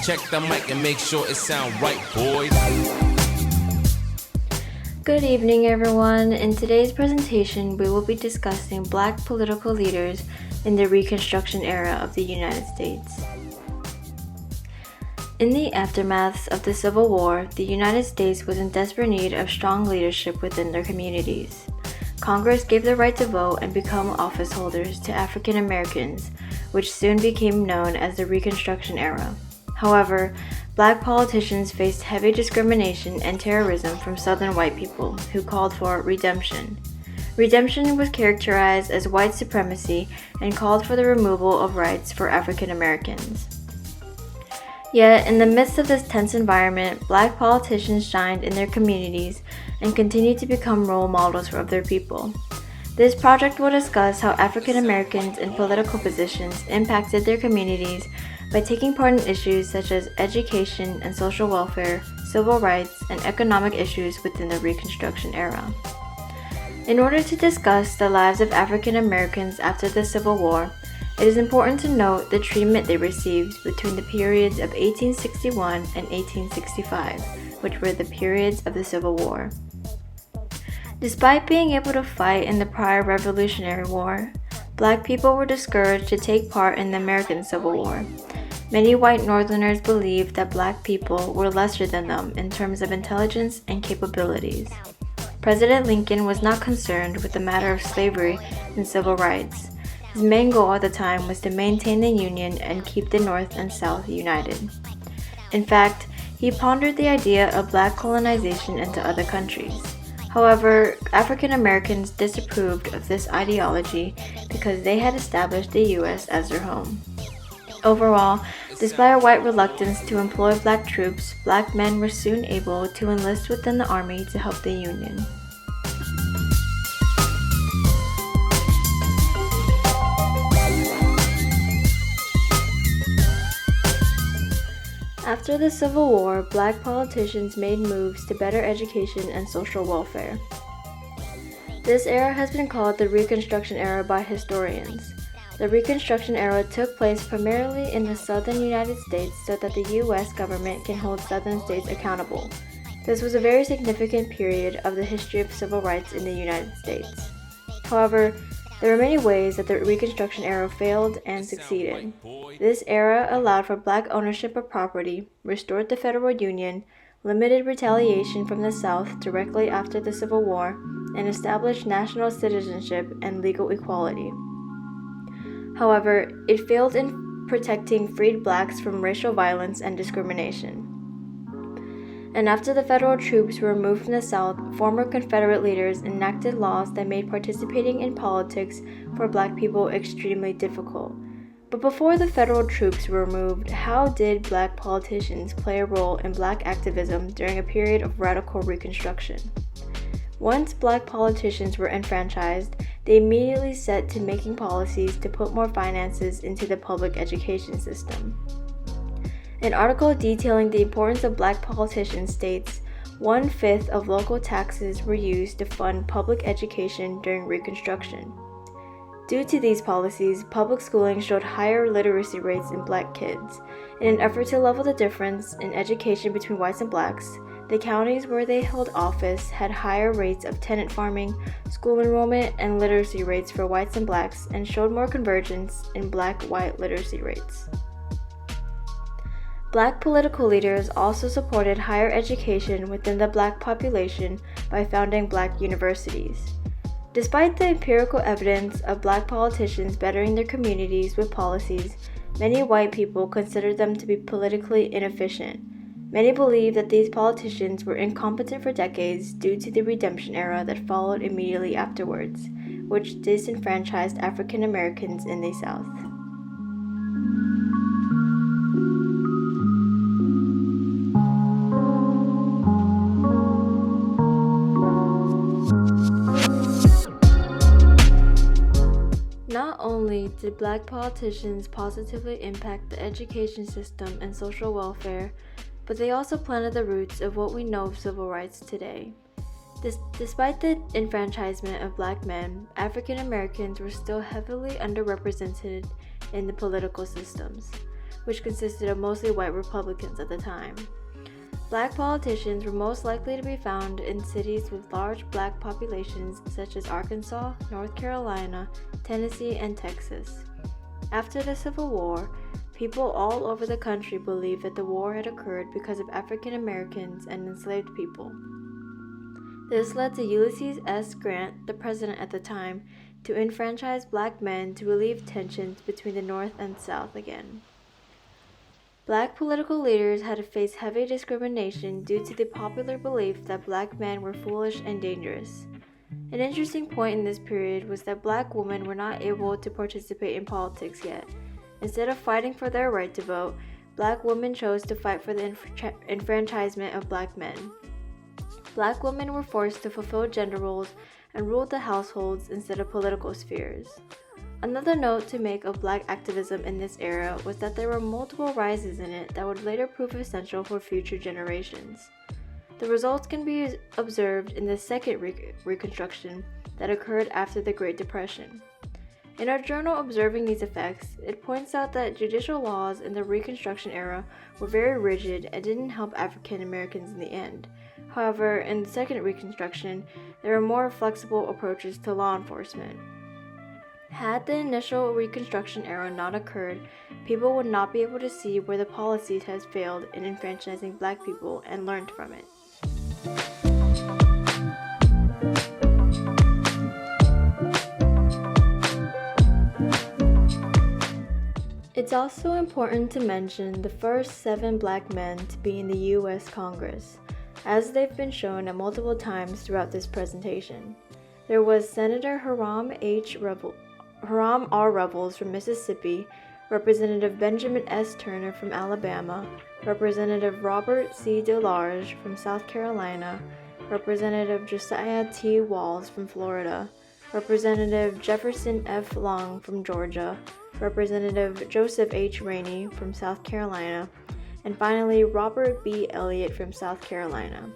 Check the mic and make sure it sound right, boys. Good evening, everyone. In today's presentation, we will be discussing Black political leaders in the Reconstruction era of the United States. In the aftermaths of the Civil War, the United States was in desperate need of strong leadership within their communities. Congress gave the right to vote and become office holders to African Americans, which soon became known as the Reconstruction era. However, Black politicians faced heavy discrimination and terrorism from Southern white people who called for redemption. Redemption was characterized as white supremacy and called for the removal of rights for African Americans. Yet, in the midst of this tense environment, Black politicians shined in their communities and continued to become role models for their people. This project will discuss how African Americans in political positions impacted their communities by taking part in issues such as education and social welfare, civil rights, and economic issues within the Reconstruction era. In order to discuss the lives of African Americans after the Civil War, it is important to note the treatment they received between the periods of 1861 and 1865, which were the periods of the Civil War. Despite being able to fight in the prior Revolutionary War, Black people were discouraged to take part in the American Civil War. Many white Northerners believed that Black people were lesser than them in terms of intelligence and capabilities. President Lincoln was not concerned with the matter of slavery and civil rights. His main goal at the time was to maintain the Union and keep the North and South united. In fact, he pondered the idea of Black colonization into other countries. However, African Americans disapproved of this ideology because they had established the U.S. as their home. Overall, despite a white reluctance to employ Black troops, Black men were soon able to enlist within the Army to help the Union. After the Civil War, Black politicians made moves to better education and social welfare. This era has been called the Reconstruction era by historians. The Reconstruction era took place primarily in the southern United States so that the U.S. government can hold southern states accountable. This was a very significant period of the history of civil rights in the United States. However, there are many ways that the Reconstruction era failed and succeeded. This era allowed for Black ownership of property, restored the federal union, limited retaliation from the South directly after the Civil War, and established national citizenship and legal equality. However, it failed in protecting freed Blacks from racial violence and discrimination. And after the federal troops were removed from the South, former Confederate leaders enacted laws that made participating in politics for Black people extremely difficult. But before the federal troops were removed, how did Black politicians play a role in Black activism during a period of radical Reconstruction? Once Black politicians were enfranchised, they immediately set to making policies to put more finances into the public education system. An article detailing the importance of Black politicians states, 1/5 of local taxes were used to fund public education during Reconstruction. Due to these policies, public schooling showed higher literacy rates in Black kids. In an effort to level the difference in education between whites and Blacks, the counties where they held office had higher rates of tenant farming, school enrollment, and literacy rates for whites and Blacks, and showed more convergence in Black-white literacy rates. Black political leaders also supported higher education within the Black population by founding Black universities. Despite the empirical evidence of Black politicians bettering their communities with policies, many white people considered them to be politically inefficient. Many believe that these politicians were incompetent for decades due to the Redemption era that followed immediately afterwards, which disenfranchised African Americans in the South. Not only did Black politicians positively impact the education system and social welfare, but they also planted the roots of what we know of civil rights today. Despite the enfranchisement of Black men, African Americans were still heavily underrepresented in the political systems. which consisted of mostly white Republicans at the time. Black politicians were most likely to be found in cities with large black populations such as Arkansas, North Carolina, Tennessee, and Texas. After the Civil War, people all over the country believed that the war had occurred because of African Americans and enslaved people. This led to Ulysses S. Grant, the president at the time, to enfranchise black men to relieve tensions between the North and South again. Black political leaders had to face heavy discrimination due to the popular belief that black men were foolish and dangerous. An interesting point in this period was that black women were not able to participate in politics yet. Instead of fighting for their right to vote, black women chose to fight for the enfranchisement of black men. Black women were forced to fulfill gender roles and ruled the households instead of political spheres. Another note to make of black activism in this era was that there were multiple rises in it that would later prove essential for future generations. The results can be observed in the second Reconstruction that occurred after the Great Depression. In our journal observing these effects, it points out that judicial laws in the Reconstruction era were very rigid and didn't help African Americans in the end. However, in the second Reconstruction, there were more flexible approaches to law enforcement. Had the initial Reconstruction era not occurred, people would not be able to see where the policies had failed in enfranchising black people and learned from it. It's also important to mention the first 7 black men to be in the U.S. Congress, as they've been shown at multiple times throughout this presentation. There was Senator Hiram R. Revels from Mississippi, Representative Benjamin S. Turner from Alabama, Representative Robert C. DeLarge from South Carolina, Representative Josiah T. Walls from Florida, Representative Jefferson F. Long from Georgia, Representative Joseph H. Rainey from South Carolina, and finally Robert B. Elliott from South Carolina.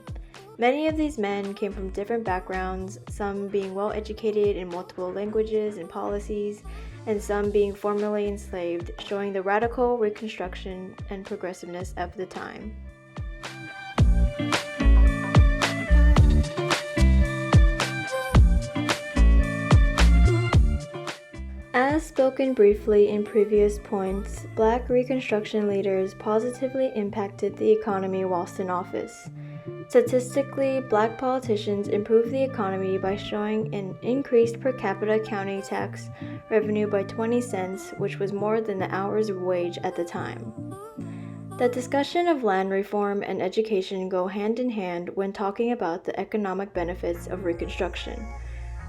Many of these men came from different backgrounds, some being well educated in multiple languages and policies, and some being formerly enslaved, showing the radical Reconstruction and progressiveness of the time. As spoken briefly in previous points, black Reconstruction leaders positively impacted the economy whilst in office. Statistically, black politicians improved the economy by showing an increased per capita county tax revenue by 20 cents, which was more than the hour's wage at the time. The discussion of land reform and education go hand in hand when talking about the economic benefits of Reconstruction.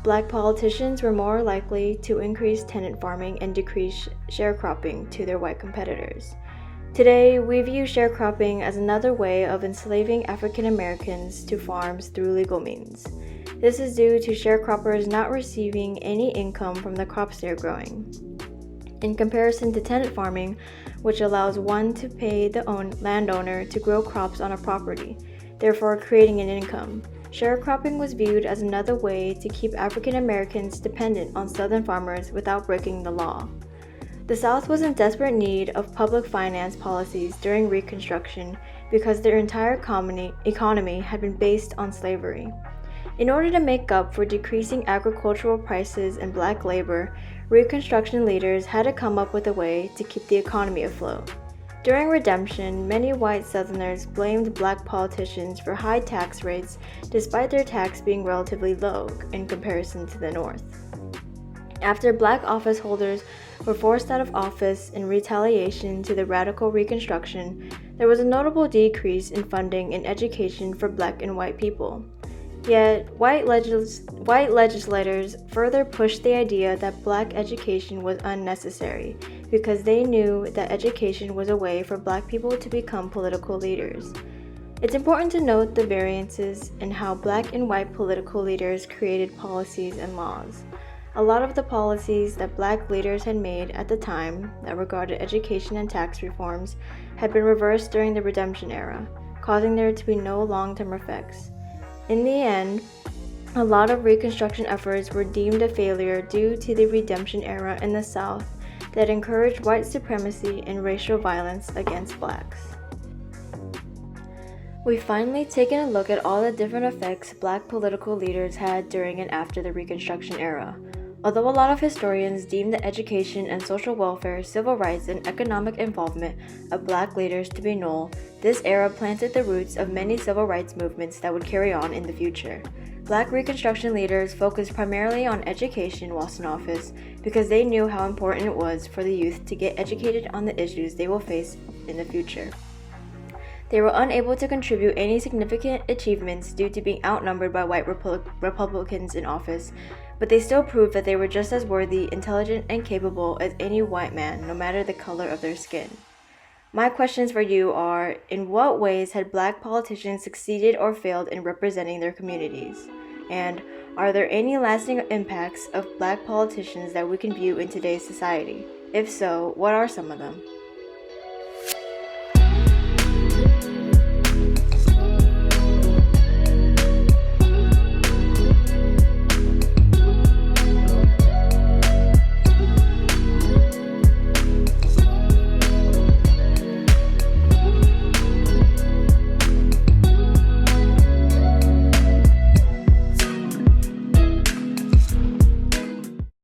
Black politicians were more likely to increase tenant farming and decrease sharecropping to their white competitors. Today, we view sharecropping as another way of enslaving African Americans to farms through legal means. This is due to sharecroppers not receiving any income from the crops they are growing. In comparison to tenant farming, which allows one to pay the landowner to grow crops on a property, therefore creating an income. Sharecropping was viewed as another way to keep African Americans dependent on Southern farmers without breaking the law. The South was in desperate need of public finance policies during Reconstruction because their entire economy had been based on slavery. In order to make up for decreasing agricultural prices and black labor, Reconstruction leaders had to come up with a way to keep the economy afloat. During Redemption, many white Southerners blamed black politicians for high tax rates despite their tax being relatively low in comparison to the North. After black office holders were forced out of office in retaliation to the radical Reconstruction, there was a notable decrease in funding in education for black and white people. Yet, white legislators further pushed the idea that black education was unnecessary because they knew that education was a way for black people to become political leaders. It's important to note the variances in how black and white political leaders created policies and laws. A lot of the policies that black leaders had made at the time that regarded education and tax reforms had been reversed during the Redemption era, causing there to be no long-term effects. In the end, a lot of Reconstruction efforts were deemed a failure due to the Redemption era in the South that encouraged white supremacy and racial violence against blacks. We've finally taken a look at all the different effects black political leaders had during and after the Reconstruction era. Although a lot of historians deem the education and social welfare, civil rights, and economic involvement of black leaders to be null, this era planted the roots of many civil rights movements that would carry on in the future. Black Reconstruction leaders focused primarily on education whilst in office because they knew how important it was for the youth to get educated on the issues they will face in the future. They were unable to contribute any significant achievements due to being outnumbered by white Republicans in office, but they still proved that they were just as worthy, intelligent, and capable as any white man, no matter the color of their skin. My questions for you are, in what ways had black politicians succeeded or failed in representing their communities? And are there any lasting impacts of black politicians that we can view in today's society? If so, what are some of them?